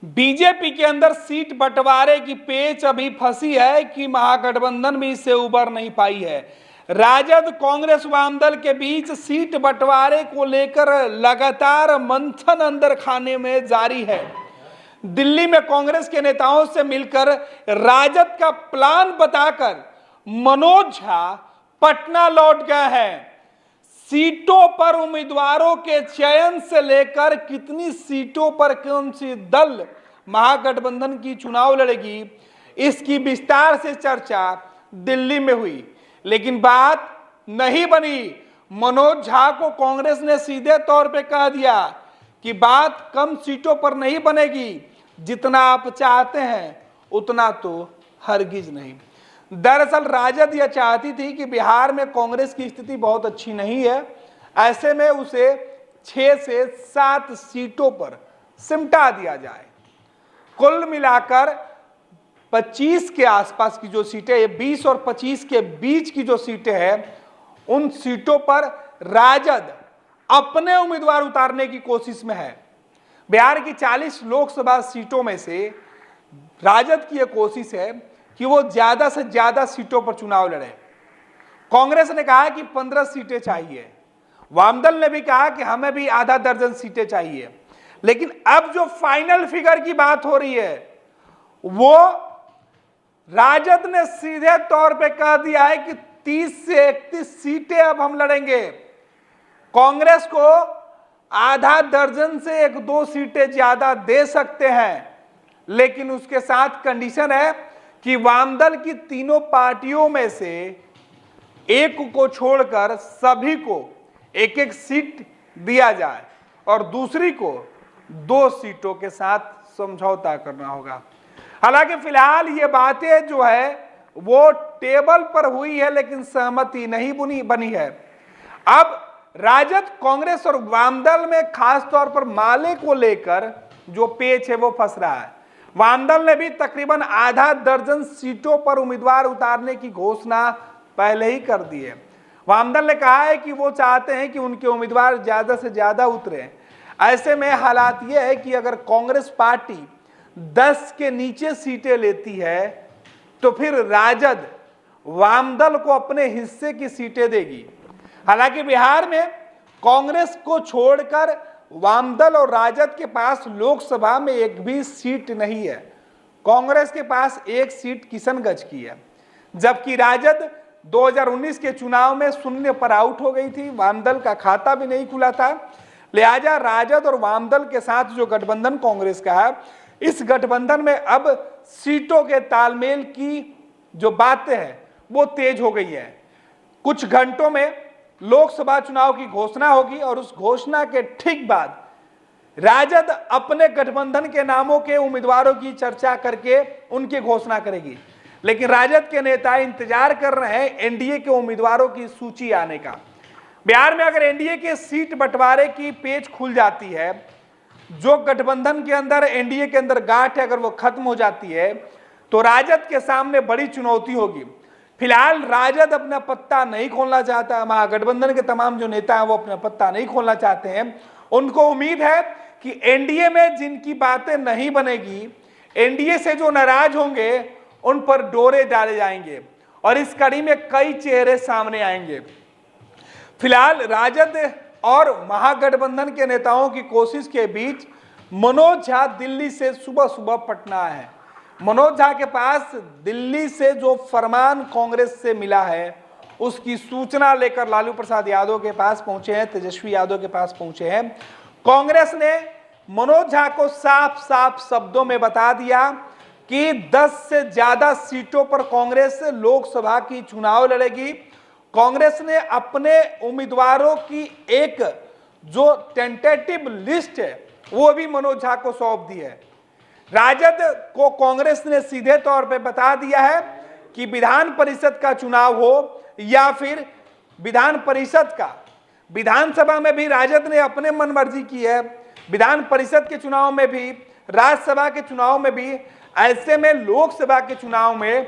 BJP के अंदर seat बंटवारे की पेच अभी फंसी है कि महागठबंधन भी इससे उबर नहीं पाई है। राजद कांग्रेस वामदल के बीच सीट बंटवारे को लेकर लगातार मंथन अंदर खाने में जारी है। दिल्ली में कांग्रेस के नेताओं से मिलकर राजद का प्लान बताकर मनोज झा पटना लौट गए हैं। सीटों पर उम्मीदवारों के चयन से लेकर कितनी सीटों पर कौन सी दल महागठबंधन की चुनाव लड़ेगी, इसकी विस्तार से चर्चा दिल्ली में हुई, लेकिन बात नहीं बनी। मनोज झा को कांग्रेस ने सीधे तौर पे कह दिया कि बात कम सीटों पर नहीं बनेगी, जितना आप चाहते हैं उतना तो हरगिज नहीं। दरअसल राजद यह चाहती थी कि बिहार में कांग्रेस की स्थिति बहुत अच्छी नहीं है, ऐसे में उसे 6 से 7 सीटों पर सिमटा दिया जाए। कुल मिलाकर 25 के आसपास की जो सीटें, 20 और 25 के बीच की जो सीटें हैं, उन सीटों पर राजद अपने उम्मीदवार उतारने की कोशिश में है। बिहार की 40 लोकसभा सीटों में से राजद की यह कोशिश है कि वो ज्यादा से ज्यादा सीटों पर चुनाव लड़े। कांग्रेस ने कहा कि 15 सीटें चाहिए, वामदल ने भी कहा कि हमें भी आधा दर्जन सीटें चाहिए, लेकिन अब जो फाइनल फिगर की बात हो रही है वो राजद ने सीधे तौर पे कह दिया है कि 30 से 31 सीटें अब हम लड़ेंगे। कांग्रेस को आधा दर्जन से 1-2 सीटें ज्यादा दे सकते हैं, लेकिन उसके साथ कंडीशन है कि वामदल की तीनों पार्टियों में से एक को छोड़कर सभी को 1-1 सीट दिया जाए और दूसरी को 2 सीटों के साथ समझौता करना होगा। हालांकि फिलहाल ये बातें जो है वो टेबल पर हुई है, लेकिन सहमति नहीं बनी है। अब राजद, कांग्रेस और वामदल में खास तौर पर माले को लेकर जो पेच है वो फंस रहा है। वामदल ने भी तकरीबन आधा दर्जन सीटों पर उम्मीदवार उतारने की घोषणा पहले ही कर दी है। वामदल ने कहा है कि वो चाहते हैं कि उनके उम्मीदवार ज्यादा से ज्यादा उतरे। ऐसे में हालात ये है कि अगर कांग्रेस पार्टी 10 के नीचे सीटें लेती है तो फिर राजद वामदल को अपने हिस्से की सीटें देगी। हालांकि बिहार में कांग्रेस को छोड़कर वामदल और राजद के पास लोकसभा में एक भी सीट नहीं है। कांग्रेस के पास एक सीट किशनगंज की है, जबकि राजद 2019 के चुनाव में शून्य पर आउट हो गई थी। वामदल का खाता भी नहीं खुला था। लिहाजा राजद और वामदल के साथ जो गठबंधन कांग्रेस का है, इस गठबंधन में अब सीटों के तालमेल की जो बातें हैं वो तेज हो गई है। कुछ घंटों में लोकसभा चुनाव की घोषणा होगी और उस घोषणा के ठीक बाद राजद अपने गठबंधन के नामों के उम्मीदवारों की चर्चा करके उनकी घोषणा करेगी। लेकिन राजद के नेता इंतजार कर रहे हैं एनडीए के उम्मीदवारों की सूची आने का। बिहार में अगर एनडीए के सीट बंटवारे की पेच खुल जाती है, जो गठबंधन के अंदर एनडीए के अंदर गांठ है अगर वो खत्म हो जाती है, तो राजद के सामने बड़ी चुनौती होगी। फिलहाल राजद अपना पत्ता नहीं खोलना चाहता। महागठबंधन के तमाम जो नेता हैं वो अपना पत्ता नहीं खोलना चाहते हैं। उनको उम्मीद है कि एनडीए में जिनकी बातें नहीं बनेगी, एनडीए से जो नाराज होंगे उन पर डोरे डाले जाएंगे और इस कड़ी में कई चेहरे सामने आएंगे। फिलहाल राजद और महागठबंधन के नेताओं की कोशिश के बीच मनोज झा दिल्ली से सुबह सुबह पटना है। मनोज झा के पास दिल्ली से जो फरमान कांग्रेस से मिला है उसकी सूचना लेकर लालू प्रसाद यादव के पास पहुंचे हैं, तेजस्वी यादव के पास पहुंचे हैं। कांग्रेस ने मनोज झा को साफ साफ शब्दों में बता दिया कि 10 से ज्यादा सीटों पर कांग्रेस लोकसभा की चुनाव लड़ेगी। कांग्रेस ने अपने उम्मीदवारों की एक जो टेंटेटिव लिस्ट है वो भी मनोज झा को सौंप दी है। राजद को कांग्रेस ने सीधे तौर पे बता दिया है कि विधान परिषद का चुनाव हो या फिर विधान परिषद का, विधानसभा में भी राजद ने अपने मन मर्जी की है, विधान परिषद के चुनाव में भी, राज्यसभा के चुनाव में भी। ऐसे में लोकसभा के चुनाव में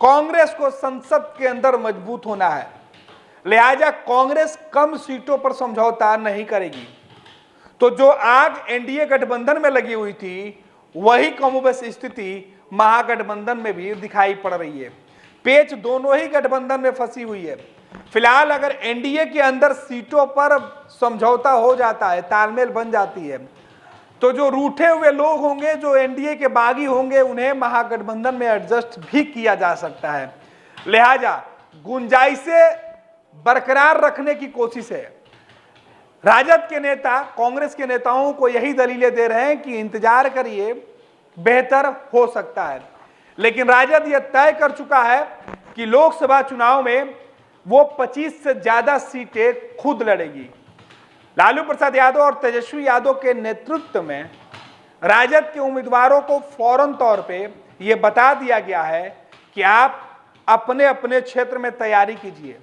कांग्रेस को संसद के अंदर मजबूत होना है, लिहाजा कांग्रेस कम सीटों पर समझौता नहीं करेगी। तो जो आग एनडीए गठबंधन में लगी हुई थी वही कमोबेश स्थिति महागठबंधन में भी दिखाई पड़ रही है। पेच दोनों ही गठबंधन में फंसी हुई है। फिलहाल अगर एनडीए के अंदर सीटों पर समझौता हो जाता है, तालमेल बन जाती है, तो जो रूठे हुए लोग होंगे, जो एनडीए के बागी होंगे, उन्हें महागठबंधन में एडजस्ट भी किया जा सकता है। लिहाजा गुंजाइशें बरकरार रखने की कोशिश है। राजद के नेता कांग्रेस के नेताओं को यही दलीलें दे रहे हैं कि इंतजार करिए, बेहतर हो सकता है। लेकिन राजद यह तय कर चुका है कि लोकसभा चुनाव में वो 25 से ज्यादा सीटें खुद लड़ेगी। लालू प्रसाद यादव और तेजस्वी यादव के नेतृत्व में राजद के उम्मीदवारों को फौरन तौर पे ये बता दिया गया है कि आप अपने अपने क्षेत्र में तैयारी कीजिए।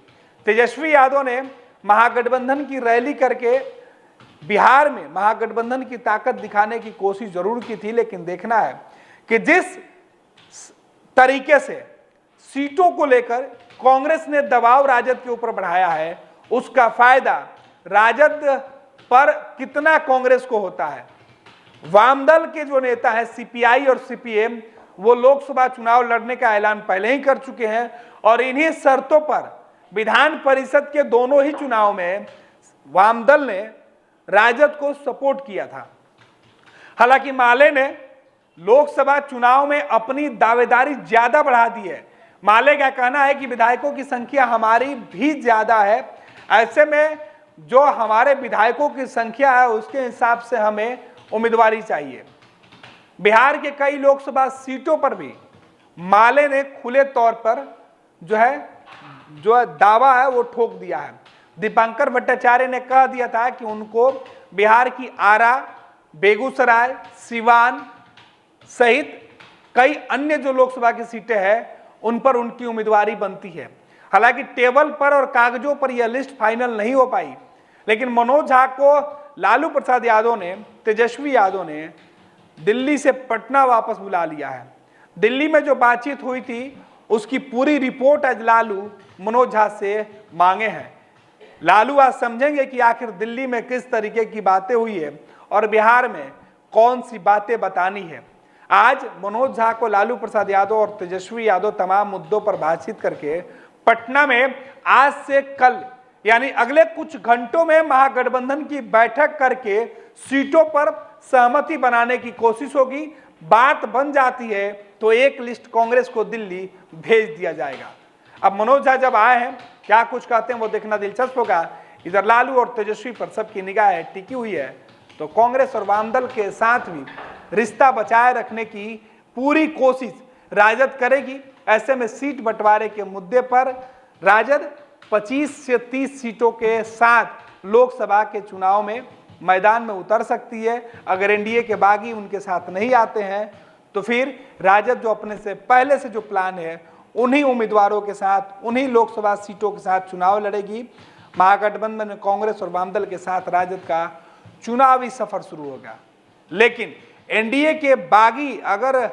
तेजस्वी यादव ने महागठबंधन की रैली करके बिहार में महागठबंधन की ताकत दिखाने की कोशिश जरूर की थी, लेकिन देखना है कि जिस तरीके से सीटों को लेकर कांग्रेस ने दबाव राजद के ऊपर बढ़ाया है, उसका फायदा राजद पर कितना कांग्रेस को होता है। वामदल के जो नेता है सीपीआई और सीपीएम, वो लोकसभा चुनाव लड़ने का ऐलान पहले ही कर चुके हैं और इन्हीं शर्तों पर विधान परिषद के दोनों ही चुनाव में वामदल ने राजद को सपोर्ट किया था। हालांकि माले ने लोकसभा चुनाव में अपनी दावेदारी ज्यादा बढ़ा दी है। माले का कहना है कि विधायकों की संख्या हमारी भी ज्यादा है, ऐसे में जो हमारे विधायकों की संख्या है उसके हिसाब से हमें उम्मीदवारी चाहिए। बिहार के कई लोकसभा सीटों पर भी माले ने खुले तौर पर जो दावा है वो ठोक दिया है। दीपांकर भट्टाचार्य ने कह दिया था कि उनको बिहार की आरा, बेगूसराय, सिवान सहित कई अन्य जो लोकसभा की सीटें हैं उन पर उनकी उम्मीदवारी बनती है। हालांकि टेबल पर और कागजों पर यह लिस्ट फाइनल नहीं हो पाई, लेकिन मनोज झा को लालू प्रसाद यादव ने, तेजस्वी यादव ने दिल्ली से पटना वापस बुला लिया है। दिल्ली में जो बातचीत हुई थी उसकी पूरी रिपोर्ट आज लालू मनोज झा से मांगे हैं। लालू आज समझेंगे कि आखिर दिल्ली में किस तरीके की बातें हुई है और बिहार में कौन सी बातें बतानी है। आज मनोज झा को लालू प्रसाद यादव और तेजस्वी यादव तमाम मुद्दों पर बातचीत करके पटना में आज से कल यानी अगले कुछ घंटों में महागठबंधन की बैठक करके सीटों पर सहमति बनाने की कोशिश होगी। बात बन जाती है तो एक लिस्ट कांग्रेस को दिल्ली भेज दिया जाएगा। अब मनोज झा जब आए हैं, क्या कुछ कहते हैं वो देखना दिलचस्प होगा। इधर लालू और तेजस्वी पर सबकी निगाह टिकी हुई है, तो कांग्रेस और वामदल के साथ भी रिश्ता बचाए रखने की पूरी कोशिश राजद करेगी। ऐसे में सीट बंटवारे के मुद्दे पर राजद 25 से 30 सीटों के साथ लोकसभा के चुनाव में मैदान में उतर सकती है। अगर एनडीए के बागी उनके साथ नहीं आते हैं तो फिर राजद जो अपने से पहले से जो प्लान है उन्हीं उम्मीदवारों के साथ, उन्हीं लोकसभा सीटों के साथ चुनाव लड़ेगी। महागठबंधन में कांग्रेस और वामदल के साथ राजद का चुनावी सफर शुरू होगा। लेकिन एनडीए के बागी अगर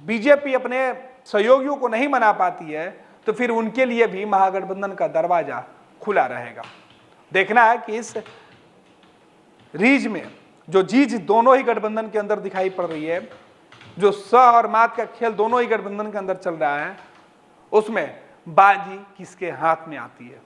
बीजेपी अपने सहयोगियों को नहीं मना पाती है तो फिर उनके लिए भी महागठबंधन का दरवाजा खुला रहेगा। देखना है कि इस रीज में जो जीज दोनों ही गठबंधन के अंदर दिखाई पड़ रही है, जो स और मात का खेल दोनों ही गठबंधन के अंदर चल रहा है, उसमें बाजी किसके हाथ में आती है।